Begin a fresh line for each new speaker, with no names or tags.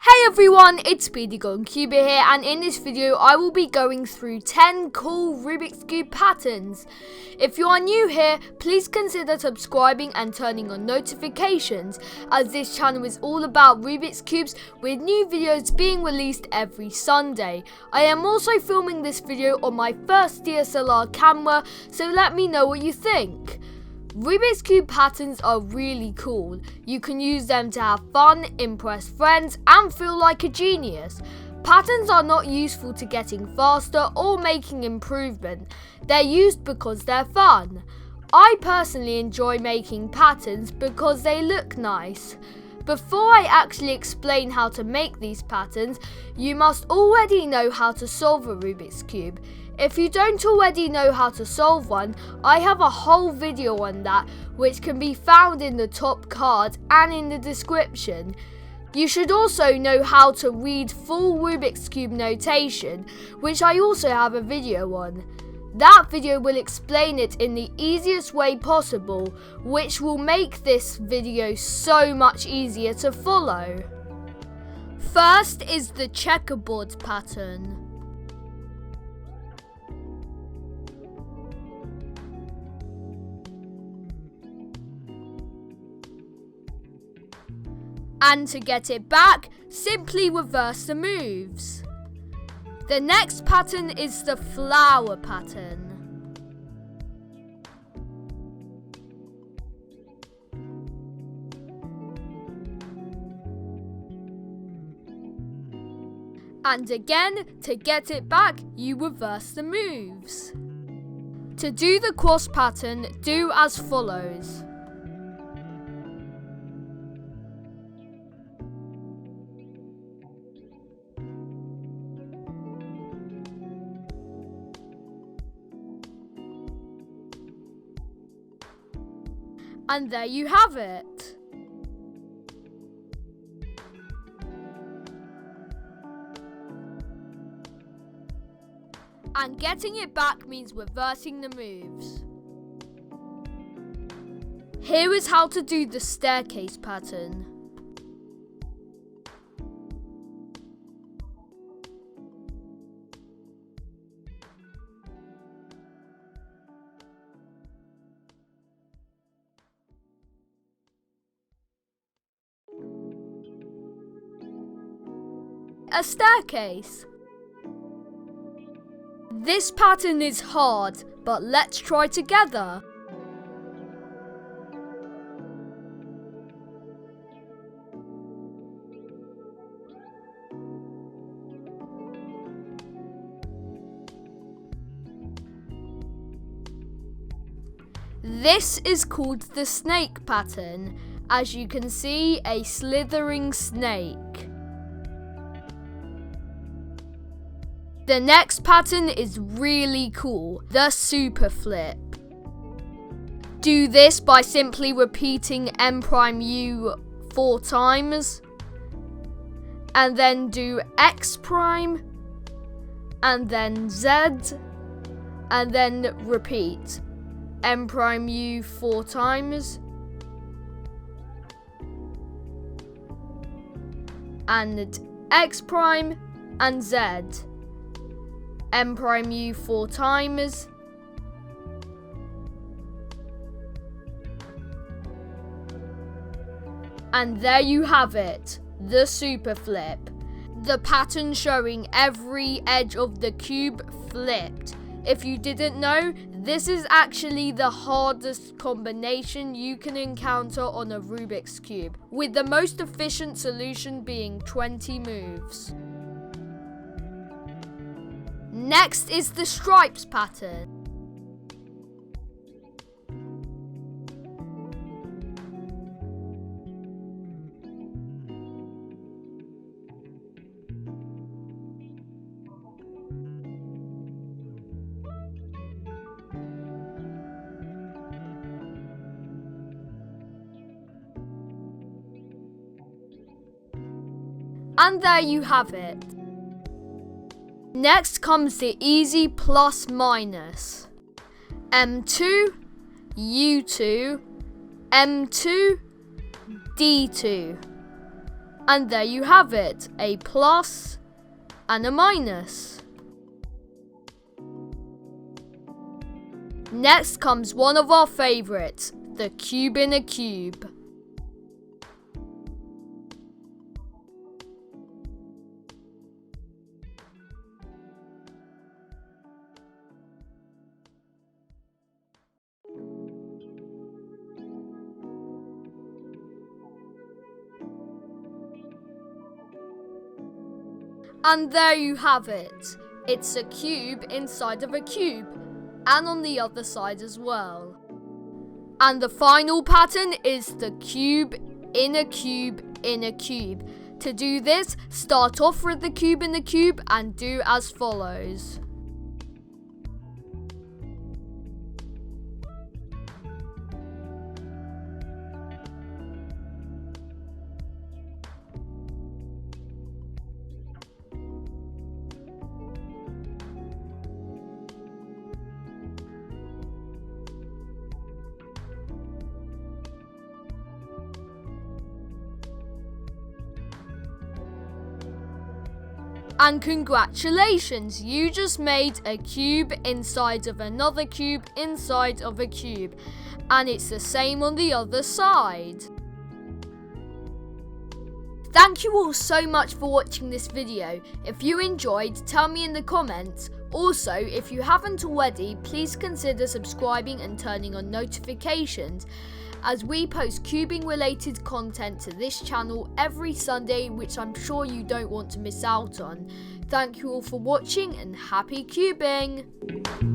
Hey everyone, it's Speedy Golden Cuber here, and in this video I will be going through 10 cool Rubik's Cube patterns. If you are new here, please consider subscribing and turning on notifications, as this channel is all about Rubik's Cubes with new videos being released every Sunday. I am also filming this video on my first DSLR camera, so let me know what you think. Rubik's Cube patterns are really cool. You can use them to have fun, impress friends, and feel like a genius. Patterns are not useful to getting faster or making improvement. They're used because they're fun. I personally enjoy making patterns because they look nice. Before I actually explain how to make these patterns, you must already know how to solve a Rubik's Cube. If you don't already know how to solve one, I have a whole video on that, which can be found in the top card and in the description. You should also know how to read full Rubik's Cube notation, which I also have a video on. That video will explain it in the easiest way possible, which will make this video so much easier to follow. First is the checkerboard pattern. And to get it back, simply reverse the moves. The next pattern is the flower pattern. And again, to get it back, you reverse the moves. To do the cross pattern, do as follows. And there you have it. And getting it back means reversing the moves. Here is how to do the staircase pattern. A staircase. This pattern is hard, but let's try together. This is called the snake pattern. As you can see, a slithering snake. The next pattern is really cool, the super flip. Do this by simply repeating m'U 4 times, and then do X prime, and then Z, and then repeat m'U 4 times, and X prime and Z. m'U 4 times, and there you have it, the super flip. The pattern showing every edge of the cube flipped. If you didn't know, this is actually the hardest combination you can encounter on a Rubik's Cube, with the most efficient solution being 20 moves. Next is the stripes pattern. And there you have it. Next comes the easy plus minus. M2, U2, M2, D2. And there you have it, a plus and a minus. Next comes one of our favourites, the cube in a cube. And there you have it. It's a cube inside of a cube, and on the other side as well. And the final pattern is the cube in a cube in a cube. To do this, start off with the cube in the cube and do as follows. And congratulations, you just made a cube inside of another cube inside of a cube. And it's the same on the other side. Thank you all so much for watching this video. If you enjoyed, tell me in the comments. Also, if you haven't already, please consider subscribing and turning on notifications, as we post cubing related content to this channel every Sunday, which I'm sure you don't want to miss out on. Thank you all for watching and happy cubing!